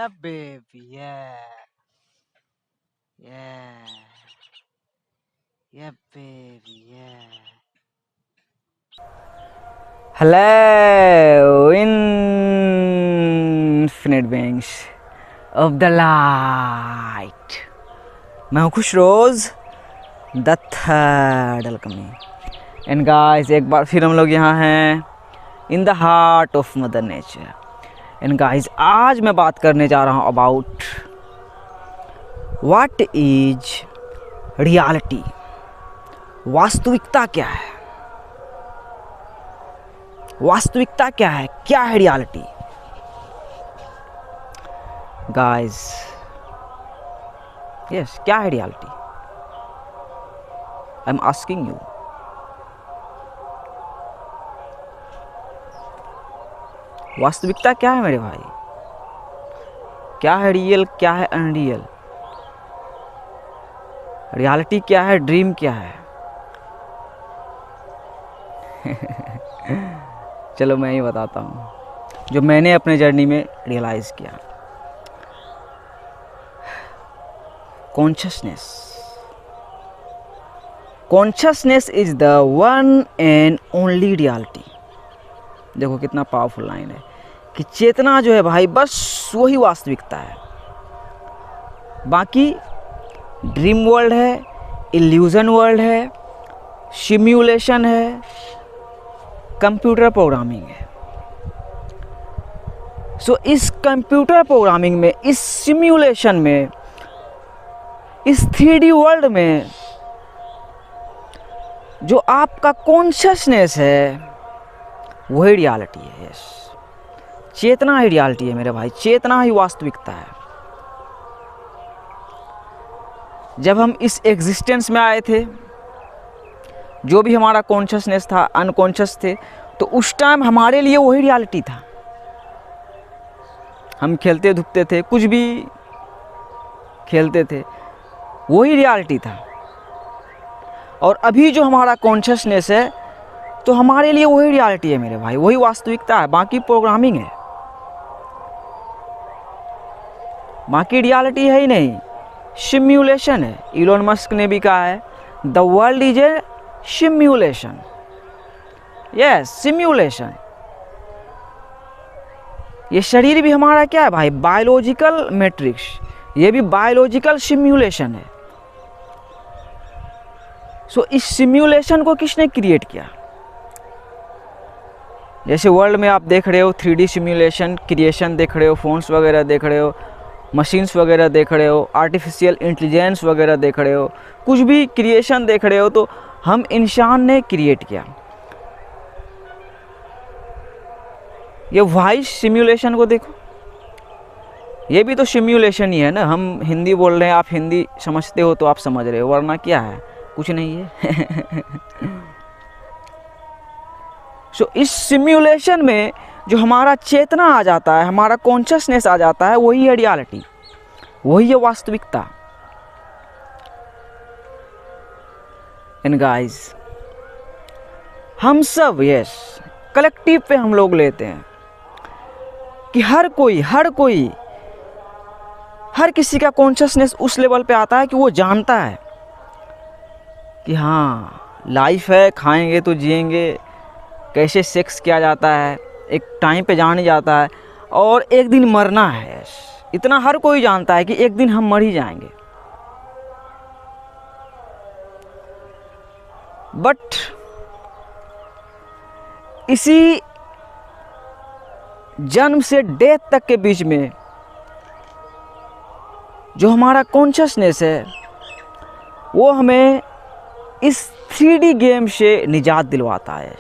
Yeah, baby. Yeah. Yeah. Yeah, baby. Yeah. Hello, infinite beings of the light. मैं हूँ खुश रोज the third अलकमी। And guys, एक बार फिर हम लोग यहाँ हैं in the heart of mother nature. And guys, आज मैं बात करने जा रहा हूँ अबाउट व्हाट इज रियलिटी। वास्तविकता क्या है? वास्तविकता क्या है? क्या है रियलिटी? गाइस, यस, क्या है reality? I am asking you. वास्तविकता क्या है मेरे भाई? क्या है रियल, क्या है अनरियल? रियलिटी क्या है, ड्रीम क्या है? चलो मैं ही बताता हूँ जो मैंने अपने जर्नी में रियलाइज़ किया। Consciousness is the one and only reality. देखो कितना पावरफुल लाइन है कि चेतना जो है भाई, बस वही वास्तविकता है। बाकी ड्रीम वर्ल्ड है, इल्यूजन वर्ल्ड है, सिम्युलेशन है, कंप्यूटर प्रोग्रामिंग है। सो इस कंप्यूटर प्रोग्रामिंग में, इस सिम्युलेशन में, इस 3D वर्ल्ड में जो आपका कॉन्शियसनेस है वही रियलिटी है। यस, चेतना ही रियलिटी है मेरे भाई, चेतना ही वास्तविकता है। जब हम इस एग्जिस्टेंस में आए थे, जो भी हमारा कॉन्शियसनेस था, अनकॉन्शियस थे, तो उस टाइम हमारे लिए वही रियलिटी था। हम खेलते धूपते थे, कुछ भी खेलते थे, वही रियलिटी था। और अभी जो हमारा कॉन्शियसनेस है, तो हमारे लिए वही रियलिटी है मेरे भाई, वही वास्तविकता है। बाकी प्रोग्रामिंग है, बाकी रियलिटी है ही नहीं, सिम्युलेशन है। इलोन मस्क ने भी कहा है, the world is a simulation. Yes, simulation. ये शरीर भी हमारा क्या है भाई? Biological matrix. ये भी बायोलॉजिकल सिम्युलेशन है। सो इस सिम्युलेशन को किसने क्रिएट किया? जैसे वर्ल्ड में आप देख रहे हो 3D सिम्युलेशन क्रिएशन देख रहे हो, फोन्स वगैरह देख रहे हो, मशीन्स वगैरह देख रहे हो, आर्टिफिशियल इंटेलिजेंस वगैरह देख रहे हो, कुछ भी क्रिएशन देख रहे हो, तो हम इंसान ने क्रिएट किया। ये वॉइस सिम्युलेशन को देखो, ये भी तो सिम्युलेशन ही है ना। हम हिंदी बोल रहे हैं, आप हिंदी समझते हो तो आप समझ रहे हो, वरना क्या है? कुछ नहीं है। सो इस सिम्युलेशन में जो हमारा चेतना आ जाता है, हमारा कॉन्शियसनेस आ जाता है, वही है रियलिटी, वही है वास्तविकता। एंड गाइस, हम सब, यस, कलेक्टिव पे हम लोग लेते हैं कि हर किसी का कॉन्शियसनेस उस लेवल पे आता है कि वो जानता है कि हाँ, लाइफ है, खाएंगे तो जिएंगे, कैसे सेक्स किया जाता है, एक टाइम पे जान ही जाता है, और एक दिन मरना है। इतना हर कोई जानता है कि एक दिन हम मर ही जाएंगे। बट इसी जन्म से डेथ तक के बीच में जो हमारा कॉन्शियसनेस है, वो हमें इस 3D गेम से निजात दिलवाता है,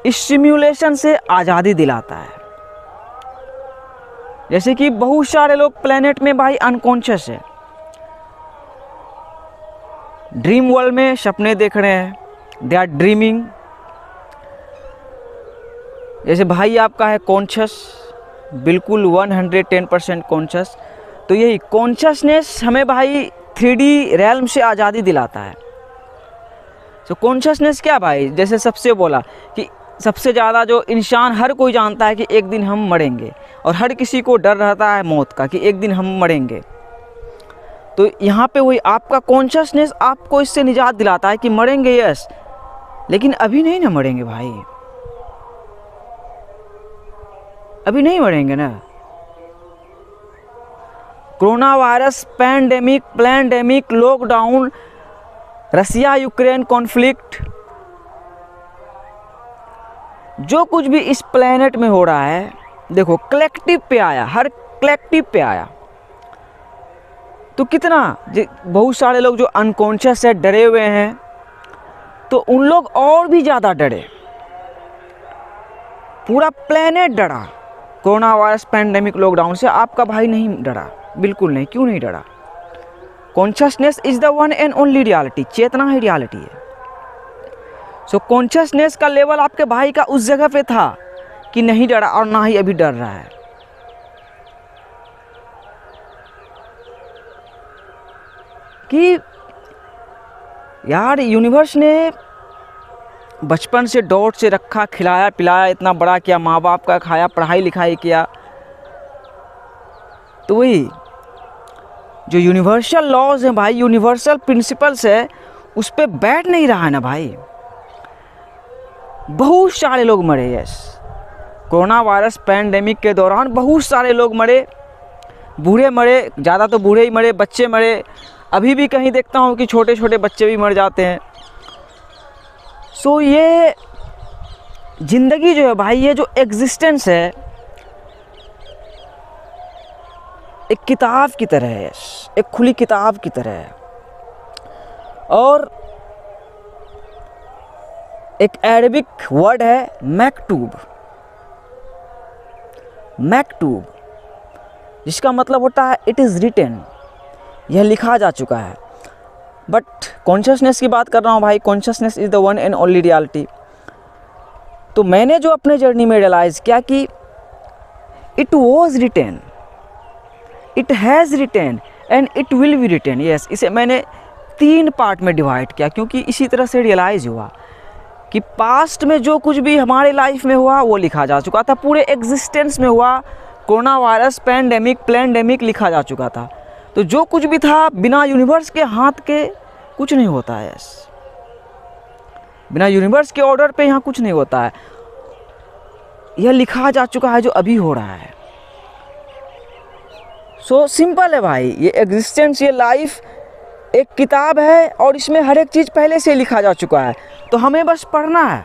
इस सिम्युलेशन से आज़ादी दिलाता है। जैसे कि बहुत सारे लोग प्लेनेट में भाई अनकॉन्शियस है, ड्रीम वर्ल्ड में सपने देख रहे हैं, दे आर ड्रीमिंग। जैसे भाई आपका है कॉन्शियस, बिल्कुल 110% कॉन्शियस। तो यही कॉन्शियसनेस हमें भाई 3D रैल्म से आज़ादी दिलाता है। तो कॉन्शियसनेस क्या भाई? जैसे सबसे बोला कि सबसे ज़्यादा जो इंसान हर कोई जानता है कि एक दिन हम मरेंगे, और हर किसी को डर रहता है मौत का कि एक दिन हम मरेंगे। तो यहाँ पे वही आपका कॉन्शियसनेस आपको इससे निजात दिलाता है कि मरेंगे यस, लेकिन अभी नहीं ना मरेंगे भाई, अभी नहीं मरेंगे ना। Coronavirus, pandemic, lockdown, Russia Ukraine conflict, जो कुछ भी इस प्लेनेट में हो रहा है, देखो कलेक्टिव पे आया, हर कलेक्टिव पे आया। तो कितना बहुत सारे लोग जो अनकॉन्शियस है, डरे हुए हैं, तो उन लोग और भी ज़्यादा डरे, पूरा प्लेनेट डरा कोरोना वायरस, पैंडेमिक, लॉकडाउन से। आपका भाई नहीं डरा, बिल्कुल नहीं। क्यों नहीं डरा? Consciousness is the one and only reality, चेतना ही रियलिटी है। सो कॉन्शियसनेस का लेवल आपके भाई का उस जगह पे था कि नहीं डरा, और ना ही अभी डर रहा है। कि यार यूनिवर्स ने बचपन से डॉट से रखा, खिलाया पिलाया, इतना बड़ा किया, माँ बाप का खाया, पढ़ाई लिखाई किया, तो वही जो यूनिवर्सल लॉज हैं भाई, यूनिवर्सल प्रिंसिपल्स है, उस पर बैठ नहीं रहा है ना भाई। बहुत सारे लोग मरे, यस, कोरोना वायरस पैंडेमिक के दौरान बहुत सारे लोग मरे, बूढ़े मरे, ज़्यादा तो बूढ़े ही मरे, बच्चे मरे। अभी भी कहीं देखता हूँ कि छोटे छोटे बच्चे भी मर जाते हैं। सो ये ज़िंदगी जो है भाई, ये जो एग्जिस्टेंस है, एक किताब की तरह है, एक खुली किताब की तरह है। और एक अरबिक वर्ड है मकतूब, मकतूब, जिसका मतलब होता है इट इज़ रिटन, यह लिखा जा चुका है। बट कॉन्शियसनेस की बात कर रहा हूँ भाई, consciousness is the one and only reality. तो मैंने जो अपने जर्नी में रियलाइज़ किया कि it was written, it has written and it will be written, yes. इसे मैंने 3 पार्ट में डिवाइड किया, क्योंकि इसी तरह से रियलाइज़ हुआ कि पास्ट में जो कुछ भी हमारे लाइफ में हुआ वो लिखा जा चुका था, पूरे एग्जिस्टेंस में हुआ, कोरोना वायरस, पैंडेमिक लिखा जा चुका था। तो जो कुछ भी था बिना यूनिवर्स के हाथ के कुछ नहीं होता है, यस, बिना यूनिवर्स के ऑर्डर पे यहाँ कुछ नहीं होता है। यह लिखा जा चुका है जो अभी हो रहा है। सो सिंपल है भाई, ये एग्जिस्टेंस, ये लाइफ एक किताब है, और इसमें हर एक चीज़ पहले से लिखा जा चुका है। तो हमें बस पढ़ना है,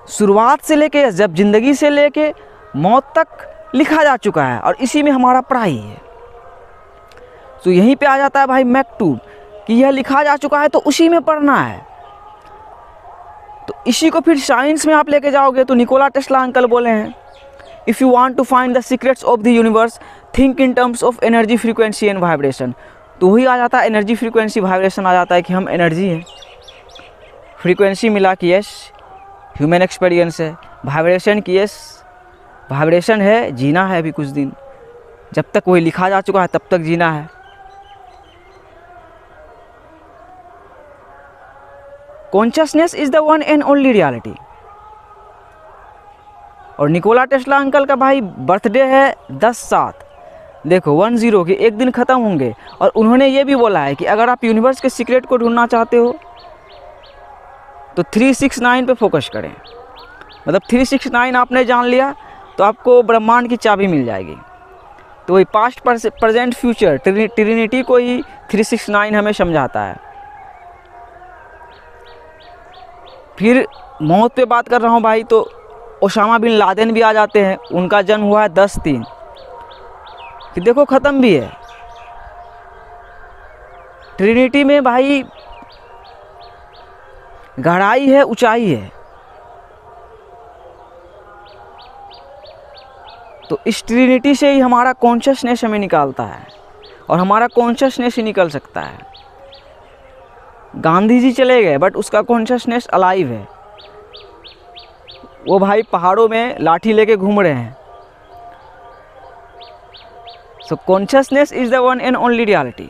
शुरुआत से लेके, जब ज़िंदगी से लेके मौत तक लिखा जा चुका है, और इसी में हमारा पढ़ाई है। तो यहीं पे आ जाता है भाई मकतूब, कि यह लिखा जा चुका है तो उसी में पढ़ना है। तो इसी को फिर साइंस में आप लेके जाओगे तो निकोला टेस्ला अंकल बोले हैं, if you want to find the secrets of the universe, think in terms of energy, frequency and vibration. तो वही आ जाता है, एनर्जी, फ्रीक्वेंसी, वाइब्रेशन आ जाता है कि हम एनर्जी हैं। फ्रीक्वेंसी मिला कि यस, ह्यूमन एक्सपीरियंस है। वाइब्रेशन की यस, वाइब्रेशन है, जीना है अभी कुछ दिन, जब तक वही लिखा जा चुका है तब तक जीना है। Consciousness is the one and only reality. और निकोला टेस्ला अंकल का भाई बर्थडे है 10/7, देखो 10 के एक दिन ख़त्म होंगे। और उन्होंने ये भी बोला है कि अगर आप यूनिवर्स के सीक्रेट को ढूंढना चाहते हो तो 369 पे फोकस करें। मतलब 369 आपने जान लिया तो आपको ब्रह्मांड की चाबी मिल जाएगी। तो वही पास्ट, प्रेजेंट, फ्यूचर, ट्रिनिटी को ही 369 हमें समझाता है। फिर मौत पे बात कर रहा हूँ भाई, तो ओसामा बिन लादेन भी आ जाते हैं। उनका जन्म हुआ है 10/3, कि देखो ख़त्म भी है। ट्रिनिटी में भाई गहराई है, ऊंचाई है। तो इस ट्रिनिटी से ही हमारा कॉन्शियसनेस हमें निकालता है, और हमारा कॉन्शियसनेस ही निकल सकता है। गांधी जी चले गए बट उसका कॉन्शियसनेस अलाइव है। वो भाई पहाड़ों में लाठी लेके घूम रहे हैं। सो consciousness is the one and only reality.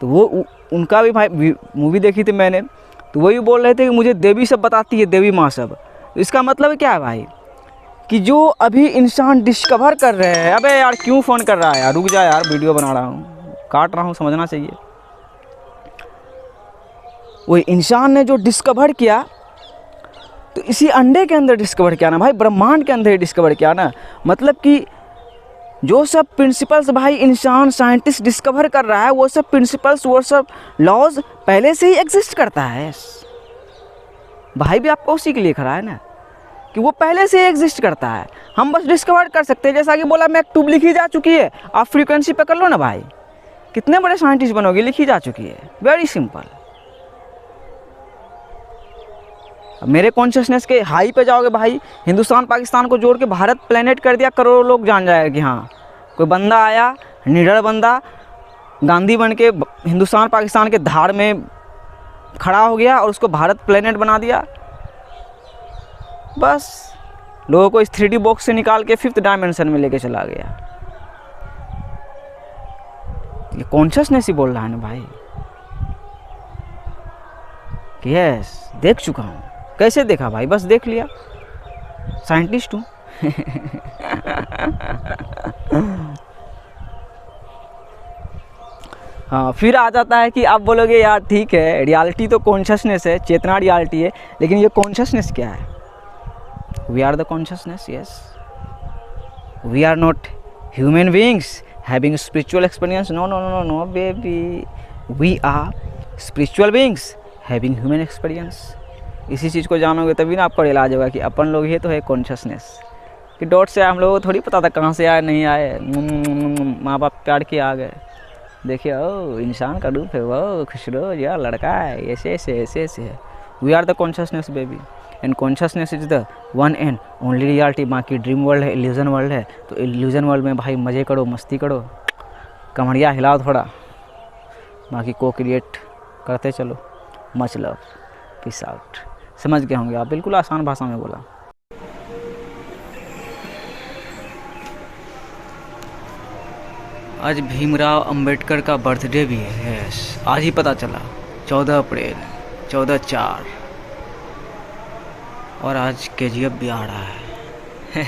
तो वो उनका भी भाई मूवी देखी थी मैंने, तो वही बोल रहे थे कि मुझे देवी सब बताती है, देवी माँ सब। तो इसका मतलब क्या है भाई कि जो अभी इंसान डिस्कवर कर रहे हैं, अबे यार क्यों फ़ोन कर रहा है यार, रुक जा यार, वीडियो बना रहा हूँ, काट रहा हूँ, समझना चाहिए। वो इंसान ने जो डिस्कवर किया, तो इसी अंडे के अंदर डिस्कवर किया ना भाई, ब्रह्मांड के अंदर डिस्कवर किया ना। मतलब कि जो सब प्रिंसिपल्स भाई इंसान साइंटिस्ट डिस्कवर कर रहा है, वो सब प्रिंसिपल्स, वो सब लॉज पहले से ही एग्जिस्ट करता है भाई। भी आपको उसी के लिए खड़ा है ना कि वो पहले से ही एग्जिस्ट करता है, हम बस डिस्कवर कर सकते हैं। जैसा कि बोला मैं, ट्यूब लिखी जा चुकी है, आप फ्रीक्वेंसी पे कर लो ना भाई, कितने बड़े साइंटिस्ट बनोगे, लिखी जा चुकी है, वेरी सिंपल। अब मेरे कॉन्शियसनेस के हाई पे जाओगे भाई, हिंदुस्तान पाकिस्तान को जोड़ के भारत प्लेनेट कर दिया, करोड़ों लोग जान जाएगा कि हाँ कोई बंदा आया, निडर बंदा, गांधी बन के हिंदुस्तान पाकिस्तान के धार में खड़ा हो गया और उसको भारत प्लेनेट बना दिया। बस लोगों को इस 3D बॉक्स से निकाल के 5th डायमेंशन में लेके चला गया। ये कॉन्शियसनेस ही बोल रहा है ना भाई कि यस देख चुका हूँ। कैसे देखा भाई, बस देख लिया, साइंटिस्ट हूँ। हाँ, फिर आ जाता है कि आप बोलोगे यार ठीक है, रियलिटी तो कॉन्शियसनेस है, चेतना रियलिटी है, लेकिन ये कॉन्शियसनेस क्या है? We are the consciousness, yes. We are not human beings having spiritual experience, no no no no baby, we are spiritual beings having human experience. इसी चीज़ को जानोगे तभी ना आपका इलाज होगा कि अपन लोग ये तो है कॉन्शियसनेस। कि डॉट से हम लोगों को थोड़ी पता था कहाँ से आए नहीं आए, माँ बाप प्यार किए आ गए। देखिए ओ इंसान का रूप है वो, खुश रहो यार, लड़का है, ऐसे ऐसे ऐसे ऐसे है। We are the consciousness baby, and consciousness is the one and only reality. बाकी ड्रीम वर्ल्ड है, इल्यूजन वर्ल्ड है, तो इल्यूजन वर्ल्ड में भाई मज़े करो, मस्ती करो, कमरिया हिलाओ थोड़ा, बाकी को क्रिएट करते चलो। Much love, peace out. समझ गए होंगे आप, बिल्कुल आसान भाषा में बोला। आज भीमराव अंबेडकर का बर्थडे भी है, यस, आज ही पता चला, 14 अप्रैल 14/4, और आज KGF भी आ रहा है।